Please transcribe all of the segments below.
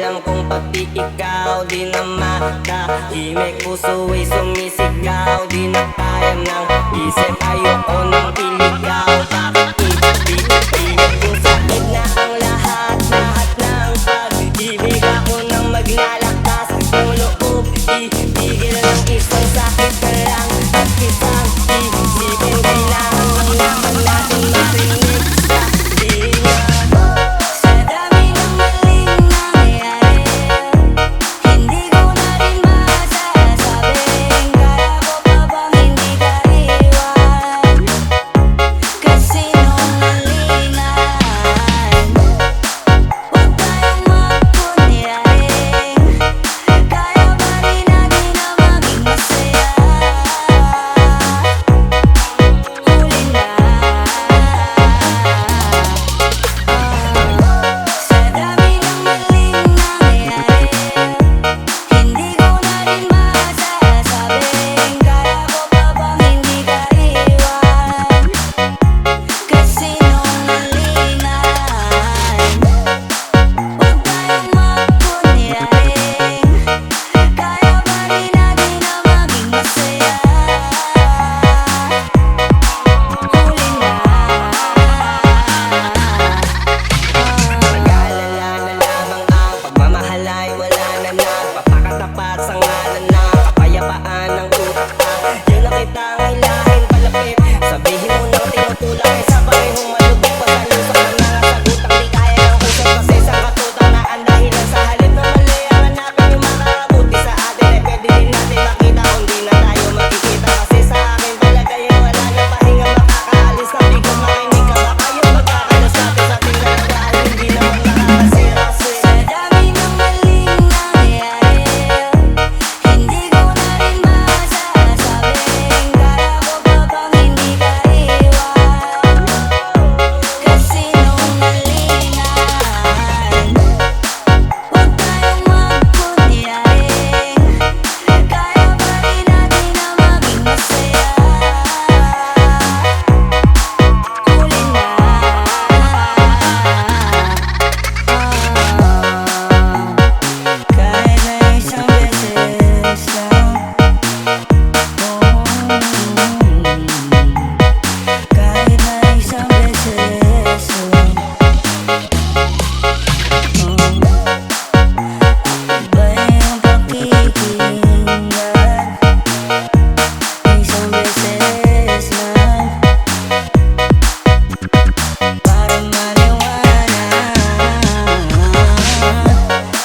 alam kung pati ikaw di na matahimik. Puso ay sumisigaw, di na kayang ng isip. Ayoko nang iligaw, bakit ibig kung sakit na ang lahat ng pag-ibig. Ako nang maglalakas ng loob, itigil ng isang sakit na lang at isang isipin. Kailangan lang naman natin marinig sa linya. Sa dami ng maling nangyayari, hindi ko na rin masasabing kaya ko pa bang hindi ka iwan. Kasi nung nalingan, huwag tayong magkunyaring, kaya pa rin natin na maging masaya. Huli na. Sa dami ng maling nangyayari, hindi ko na rin masasabing kaya ko pa bang hindi ka iwan. Kasi nung nalingan, huwag tayong magkunyaring, kaya pa rin natin na maging masaya. Huli na. Mag-aalala na lamang ang pagmamahal ay wala na nagpapakatapat sa ngalan na kapayapaan ng utak. Yun na kitang hilahin palapit, sabihin mo nang tinutulak kaysa parehong malubog pa sa lusak na nakasagutak. Di kaya ng usap kasi sa katutak na ang dahilan sa halip na mali ang hanapin yung makakabuti sa atin. Ay pwede din natin makita kung di na tayo magkikita. Kasi sa akin talaga yung wala na pahinga, makakaalis na biglang makinig ka. Baka yung magkakalas natin sa ating dalawa ay hindi naman nakakasira. Sa dami ng maling nangyayari, hindi ko na rin masasabing kaya ko pa bang hindi ka iwan. Kasi nung nalingan, huwag tayong magkunyaring, kaya pa rin natin na maging masaya. Huli na. Kahit na isang beses lang, kahit na isang beses lang, ba yung pakikinggan? Isang beses lang, para maliwanag.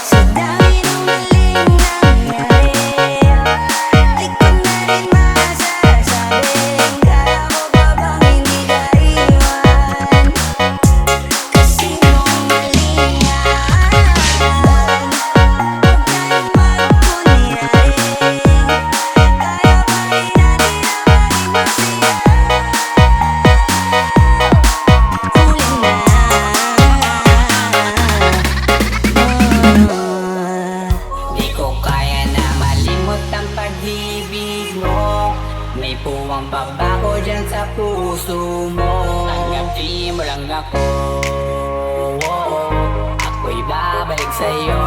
Sa dami ng maling nangyayari, di ko na rin masasabing kaya ko pa bang hindi ka iwan. Kasi nung nalingan, huwag tayong magkunyaring, kaya pa rin natin na maging masaya. Huli na. Di ko kaya na malimot ang pag-ibig mo. May puwang babago dyan sa puso mo. Tanggapin mo lang ako, ako'y babalik sa'yo.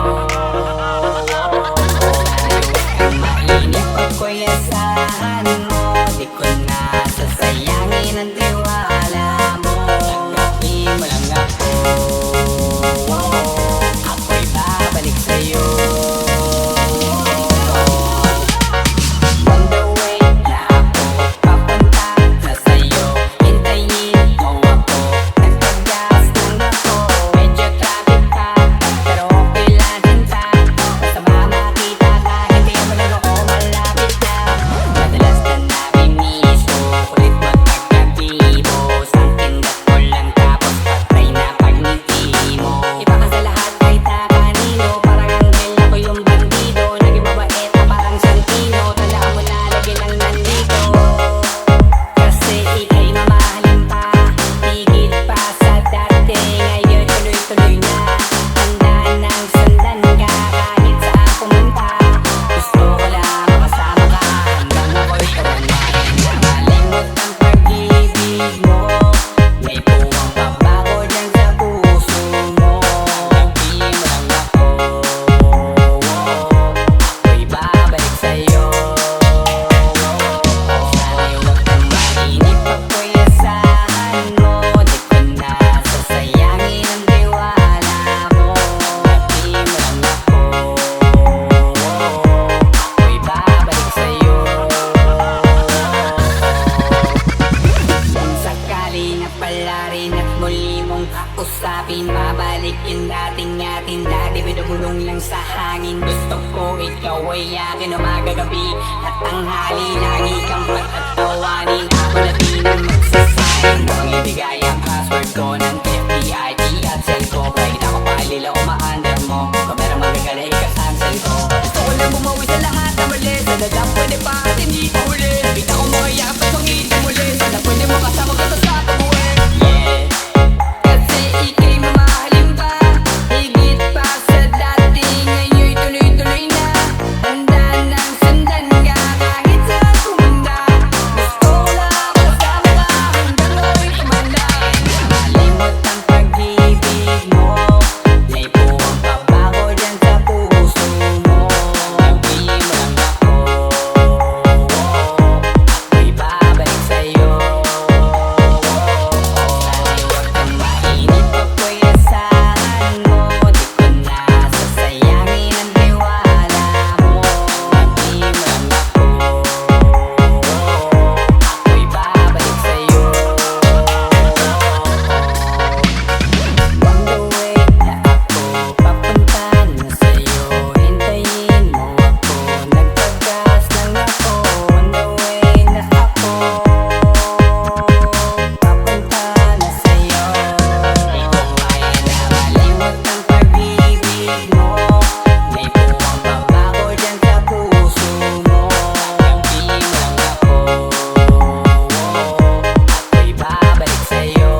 Huwag kang mainip, ako'y asahan mo. Di ko na sasayangin ang tiwala mo. Tanggapin mo lang ako, ako'y babalik sa'yo. On the way na ako, papunta na sa'yo. Hintayin mo ako, nagpagas lang ako. Medyo traffic pa, pero okay lang din pa. Basta makita kahit di mo lang ako malapit na. Madalas na nami-miss akin, babalik yung dating atin. Dati binubulong lang sa hangin. Gusto ko ikaw ay akin umagabi at tanghali. Lagi kang patatawanin. Ako na di na magsasayin. Mukhang ibigay ang password ko ng FBIT at cell ko. Kahit ako palila umaandar mo, kung meron magagalay ka-cancel ko. Gusto ko lang bumawi sa lahat na mali. Sana lang pwede pa at hindi ko uli. Kita ko mga yakap at pangitin muli. Sana pwede mo kasama ka sa tubuhin. Yeah, kasi ika'y mamahalin pa, higit pa sa dati. Ngayon'y tuloy-tuloy na, handa nang sundan ka kahit saan pumunta. Gusto ko lang kasama ka hanggang ako'y tumanda. Malimot ang pag-ibig mo, may puwang pabago dyan sa puso mo. Sabihin mo lang ako, ako'y babalik sa'yo. Sana'y huwag kang mainip, ako'y asahan mo. Di ko na sasayangin ang tiwala mo. Sabihin mo lang ako, ako'y babalik sa'yo. On the way na ako, papunta na sa'yo. Hintayin mo ako, nagpagas lang ako. On the way na ako, papunta na sa'yo. Di ko kaya na malimot ang pag-ibig mo. May puwang pabago dyan sa puso mo. Sabihin mo lang ako, ako'y babalik sa'yo.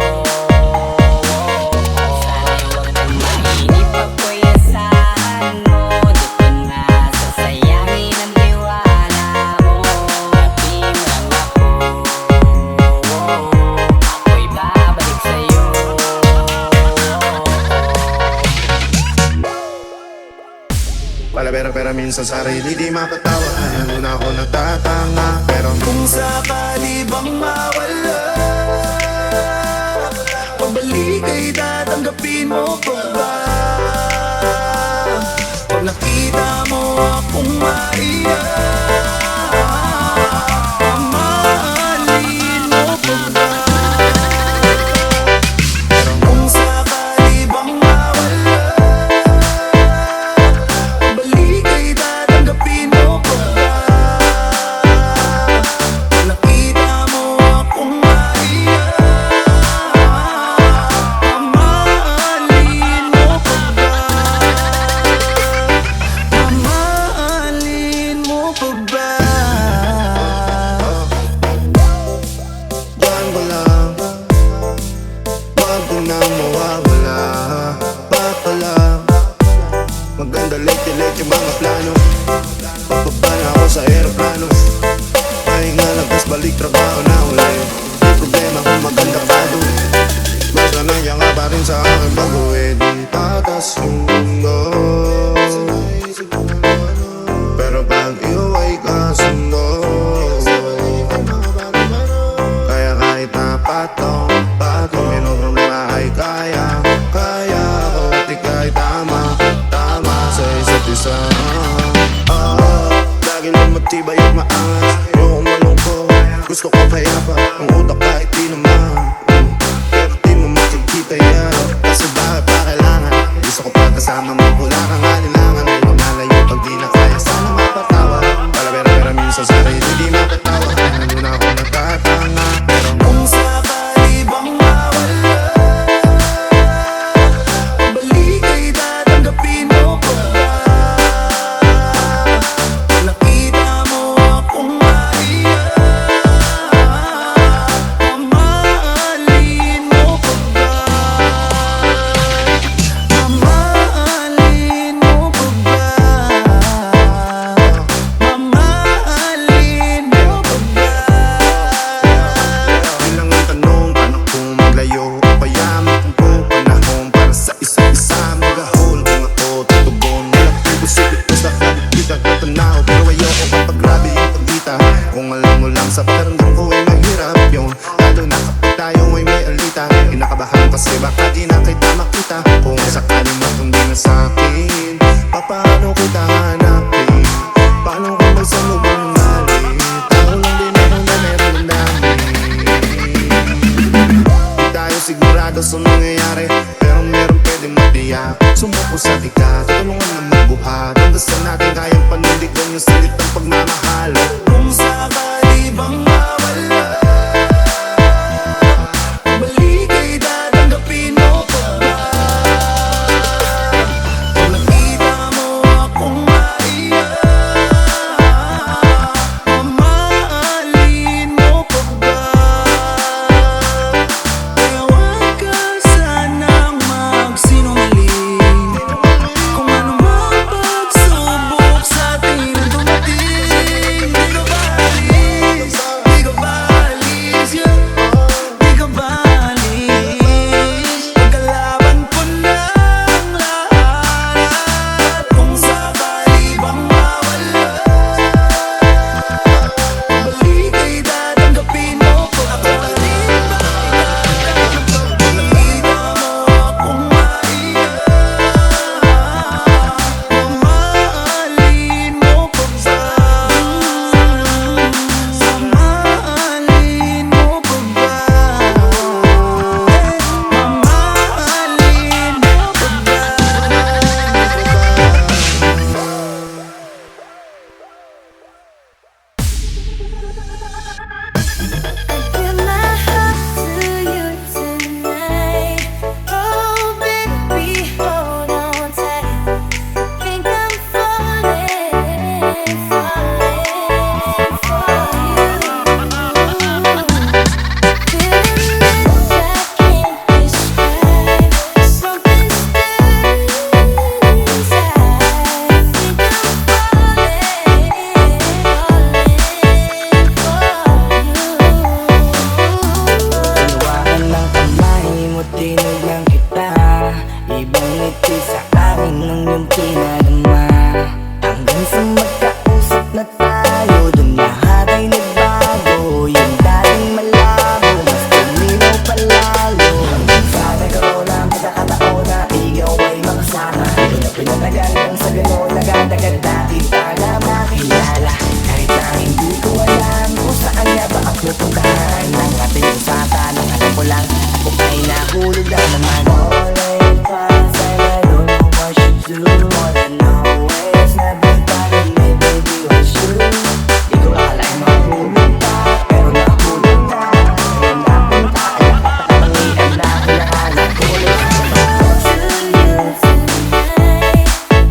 Sana'y huwag kang mainip, ako'y asahan mo. Di ko na sasayangin ang tiwala mo. Sabihin mo lang ako, ako'y babalik sa'yo. Palabera-pera minsan sarili di makatawa. Ano na ako nagtatanga. Pero kung sakali bang mawala, pabalik ay tatanggapin mo pa ba? Pag nakita mo akong maiyak, mamahalin mo pa ba? Pero kung sakali bang mawala, balik ay tatanggapin mo pa ba? Pag nakita mo akong maiyak, mamahalin mo pa ba? Mamahalin mo pa ba? Diyan ko lang, wag ko nang mawawala. Baka lang maganda late yung mga plano. Pagbaba na ako sa aeroplano, pahinga lang tas balik trabaho na uli. Di problema kung maganda pa doon, basta nangyanga pa rin sa akin bago di patas yung mundo. Pero pag iuwi ka sundo, kaya kahit na patong may problema ay kaya ko at ika'y tama sa isa't isa. Lagi lang matibay at maangas, ayokong malungkot, gusto ko payapa, ang utak kahit di naman. Pero di mo makikita yan, kasi bakit pa kailangan? Gusto ko pa kasama mo, wala kang alinlangan. Ay lumalayo pag di na kaya, sana mapatawa. Palabera-pera minsan sarili di makatawa. Ano na ako nagtatanga. Pero kung sakali bang mawala, balik ay tatanggapin mo pa ba? Pag nakita mo akong maiyak, mamahalin mo pa ba? Mamahalin mo pa ba? Mamahalin mo pa ba? Yun lang ang tanong, paano kung maglayo? Payaman kung panahon para sa isa't isa. Mag-ahol kung ako tutugon, walang imposible ko sa kaligpitan at tanaw. Pero ayoko kapag grabe yung pagdita. Kung alam mo lang sa pakiramdam ko ay mahirap yun, lalo na kapag tayo ay may alita. Kinakabahan kasi baka di na kita makita. Kung sakaling matundi na sa'kin, paano kita hanapin? Paano kung may mo bang mali? Tao lang din ako na meron namin. Di tayo sigurado sa nangyayari, pero tiyak Sumuko sa tikat, tulungan na magbuhat Hanggang sa natin kayang panindigan yung salitang pagmamahal Kung sakali bang mawala Balik ay tatanggapin mo pa ba? Kung nakita mo akong maiyak Mamahalin mo pa ba? Ewan ka sanang magsinungaling Kung ano mang pagsubok sa atin ang dumating Di ka ba alis? Di ka ba alis? Yeah. Di ka ba alis? Pagkalaban ko ng lahat Kung sakali bang mawala Balik ay tatanggapin mo pa ba? Kung nakita mo akong maiyak Mamahalin mo pa ba? Mamahalin mo pa ba? Mamahalin mo pa ba? Give my heart to you tonight. Oh, baby, hold on tight. Think I'm falling for you. Feeling that I can't describe. Something stirring inside. Think I'm falling for you. Hawakan ng kamay mo, tinignan kita Ibang ngiti sa akin ng iyong pinadama Hanggang sa magkausap na tayo Dun lahat ay nagbago Yung dating malabo Mas tuminaw palalo Hanggang sa nagkaroon ang pagkakataon na ikaw ay makasama Ito na pinatagal kang sa gano'n Nagandagad natin para makilala Kahit na hindi ko alam kung saan nga ba ako pupuntahan Ang ating usapan, ang alam ko lang Ako ay nahulog na naman All in fast and I don't know what you do More than always, never thought me, baby, was you Di ko akalain mahulog pa, pero nahulog na Ngayon napunta, alam ka patapangian na hinahanap ko ulit To you tonight.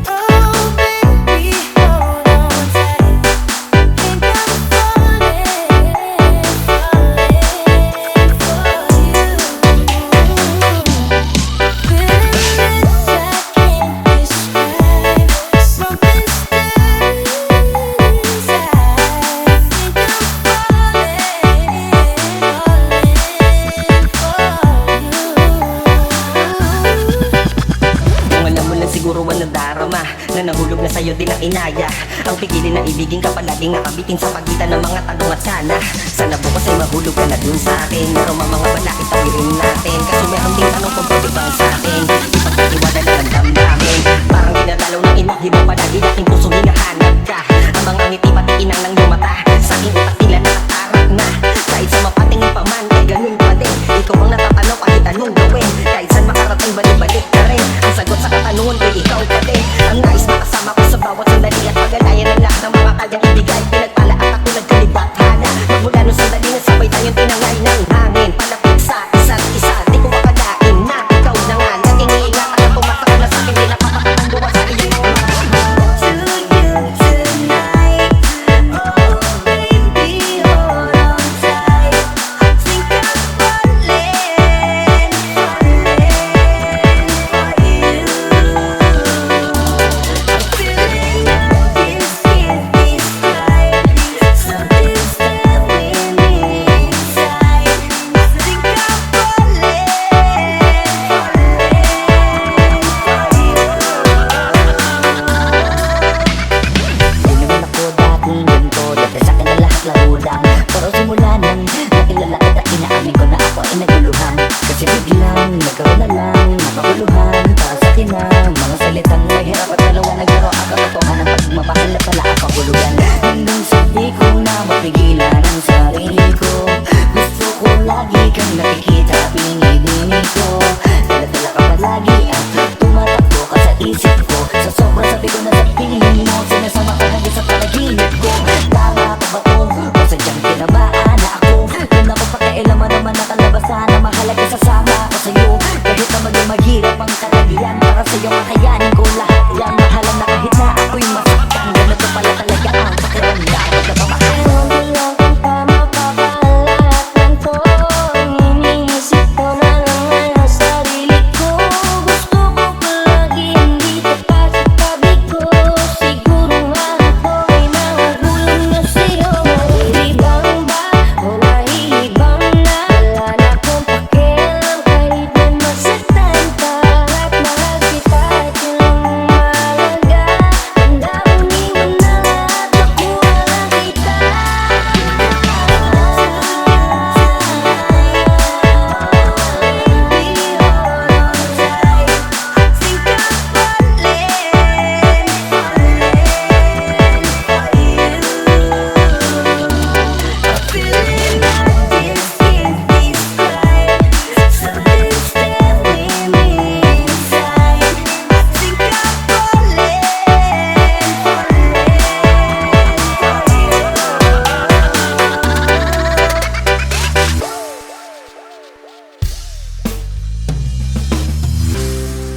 Oh, baby, hold on tight. Think I'm falling for you. Feeling that I can't describe. Something stirring inside. Think I'm falling for you. Kung alam mo lang siguro ang nadarama Na nahulog na sa'yo din ang inaya Ang pigilin na ibigin ka palaging nakabitin Sa pagitan ng mga tanong at sana bukas ay mahulog ka na dun sa akin Meron mga balakit tawirin natin Kaso meron din tanong kung pwede bang sa akin Ipagkatiwala lang ang damdamin Parang dinadalaw ng inahib mo palagi aking puso hinahanap ka Ang mga ngiti pati inang ng iyong mata Sa aking utak nila nakatarap na Kahit sa mapatingin pa man ay ganun pa din Ikaw ang natatanong kahit anong gawin Kahit saan makarating balik-balik ka rin Ang sagot sa katanungan ko'y ikaw pa din Ang nais makasama ko sa bawat sandali At pagalayan ng lahat ng mga kayang ibigay Pinagpala at ako nagkalibathana Magmula nung sandali na sabay tayong tinangay ng hangin Palapit sa isa't isa Di ko makalain na ikaw na nga Naging iingat at tumatak na sa'kin Di napapakatang buwan sa iyong mga To you tonight. Oh, basta na mahalaga sasama ako sa'yo. Kahit na maging maghirap ang katalian, para sa'yo makayanin ko lahat yan. Mahalan na kahit na ako'y masaktan, ganito pala talaga ang pakiramdam pagkapamahal. Ewan ko lang kung tama pa ba ang lahat ng to. Iniisip ko na lang ang sarili ko. Gusto ko palaging dito pa sa tabi ko. Siguro nga ako'y nahuhulog na sa'yo. Nahihibang ba o nahihibang na? Wala na akong pakialam kahit na masaktan ka. At mahal kita at yun lang ang mahalaga. Handa kong iwan na lahat, makuha lang kita.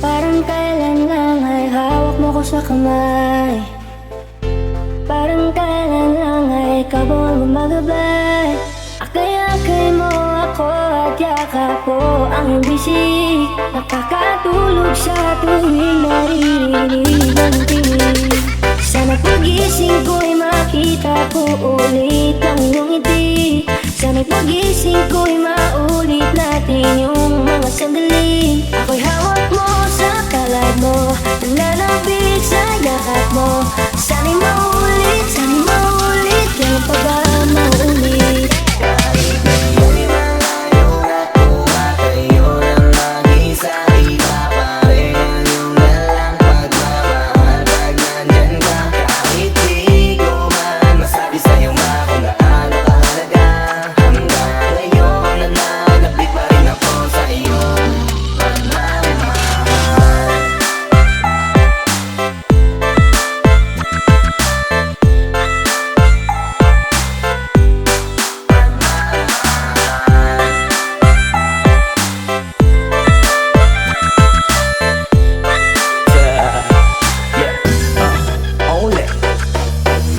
Parang kailan lang ay hawak mo ko sa kamay. Parang kailan lang ay ikaw ang gumagabay. Akay-akay mo ako at yakap ko ang iyong bisig. Nakakatulog sa tuwing naririnig ang tinig. Sana pagising ko'y makita ko ulit ang iyong ngiti. Sana'y pagising ko'y maulit natin yung mga sandali. Ako'y hawak mo sa kalad mo, nananabik sa yakap mo. Sana'y maulit yan pa ba maulit? Kahit ngayon malayo na tumatayo ng mag-isa, iba pa rin ang iyong dalang pagmamahal pag nandyan ka. Kahit di ko man masabi sa'yo kung gaano kahalaga, hanggang ngayon nananabik pa rin ako sa iyong pagmamahal. Only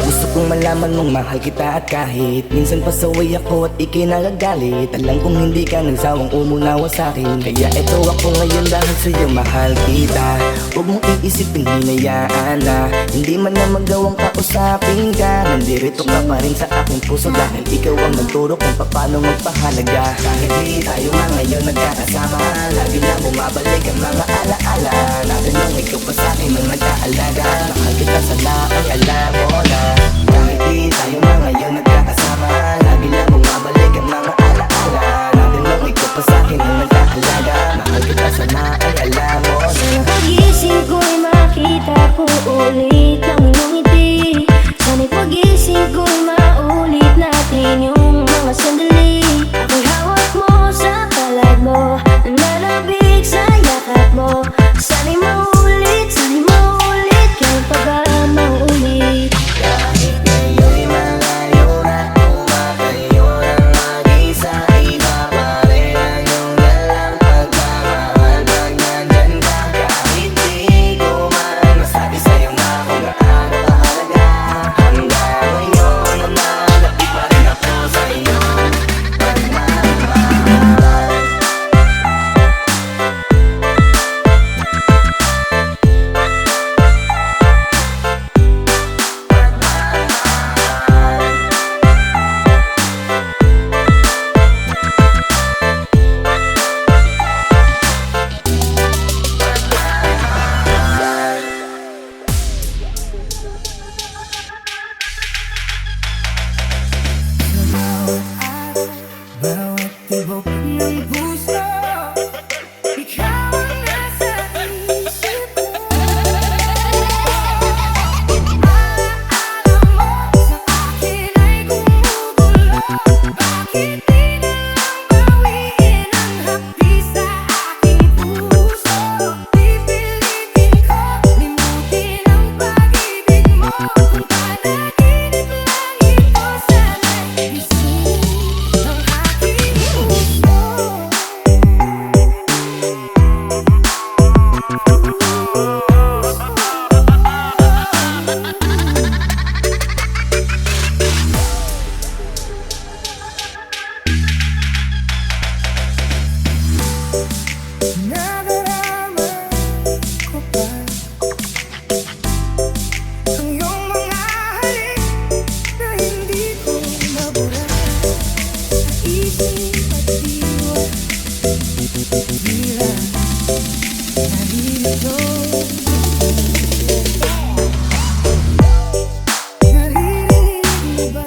gusto kong malaman mong mahal kita, at kahit minsan pasaway ako at ikinagagalit, alam kong hindi ka nagsawang umunawa sa'kin. Kaya eto ako ngayon dahil sa'yo mahal kita. Huwag mong iisipin hinayaan na hindi man na magawang kausapin ka. Nandirito ka pa rin sa aking puso dahil ikaw ang nagturo kung paano magpahalaga. Kahit di tayo nga ngayon nagkakasama, lagi na bumabalik ang mga alaala natin nung ikaw pa sa'kin ang nag-aalaga. Mahal kita sana ay alam mo na. Kahit di tayo nga ngayon nagkakasama, lagi na bumabalik ang mga alaala natin nung ikaw pa sa'kin ang nag-aalaga. Mahal kita sana ay alam mo na. Sana pagising ko'y makita ko ulit ang iyong ngiti. Sana'y pagising ko'y maulit natin yung mga sandali. Ako'y hawak mo sa palad mo, nananabik sa yakap mo. Sana'y maulit yan pa ba maulit? Kahit ngayon malayo na tumatayo ng mag-isa, iba pa rin ang iyong dalang pagmamahal pag nandyan ka. Kahit di ko man masabi sa'yo kung gaano kahalaga, hanggang ngayon nananabik pa rin ako sa iyong pagmamahal. Bawat tibok ng puso, ikaw ang nasa isip ko. Alam mo sa akin ay gumugulo. Bakit di na lang bawiin ang hapdi sa aking puso? Pipilitin ko limutin ang pag-ibig mo. Kung panaginip lang ito, sana'y gising ang aking puso. Nadarama ko pa ang iyong mga halik na hindi ko mabura sa isip at diwa. Tila naririto, naririnig mo ba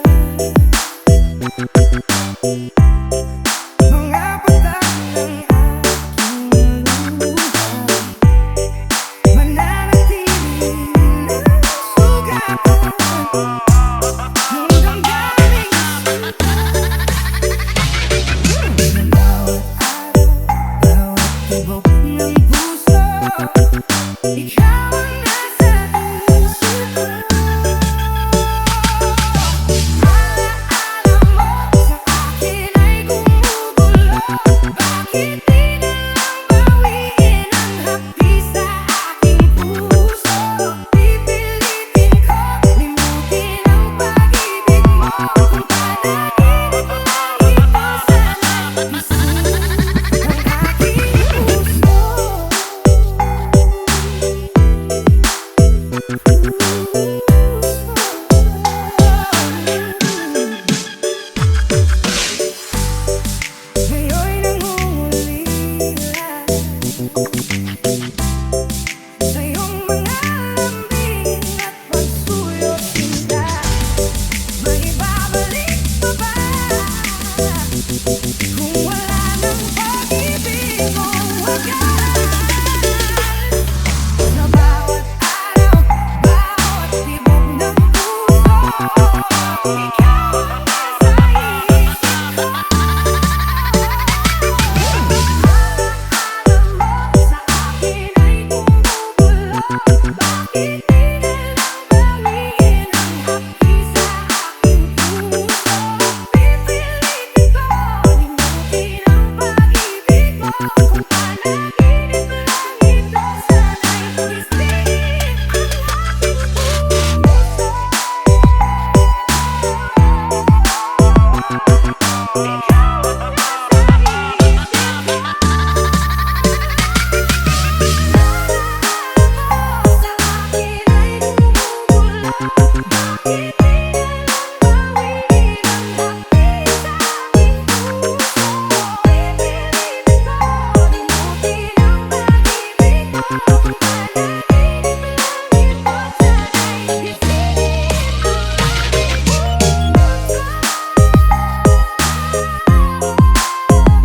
mga patak ng aking luha? Mananatili na sugatan ng damdaming sinta. Sa bawat araw, bawat tibok ng puso, ikaw ang nasa isip ko. Alaala mo sa akin ay gumugulong. Bakit di na lang bawiin ang hapdi sa aking puso? Pipilitin ko limutin ang pag-ibig mo. Kung panaginip lang ito, sana'y gising ang aking puso. Ngayon'y nangungulila sa iyong mga lambing at pagsulot sinta. Maibabalik pa ba kung wala ng pag-ibig mong wagas? Sa bawat araw, bawat tibok ng puso, ikaw ang nasa isip ko. Alaala mo sa akin ay gumugulong. Bakit di na lang bawiin ang hapdi sa aking puso? Pipilitin ko limutin ang pag-ibig mo. Kung panaginip lang ito, sana'y gising ang aking puso. Ikaw ang nasa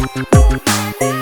isip ko.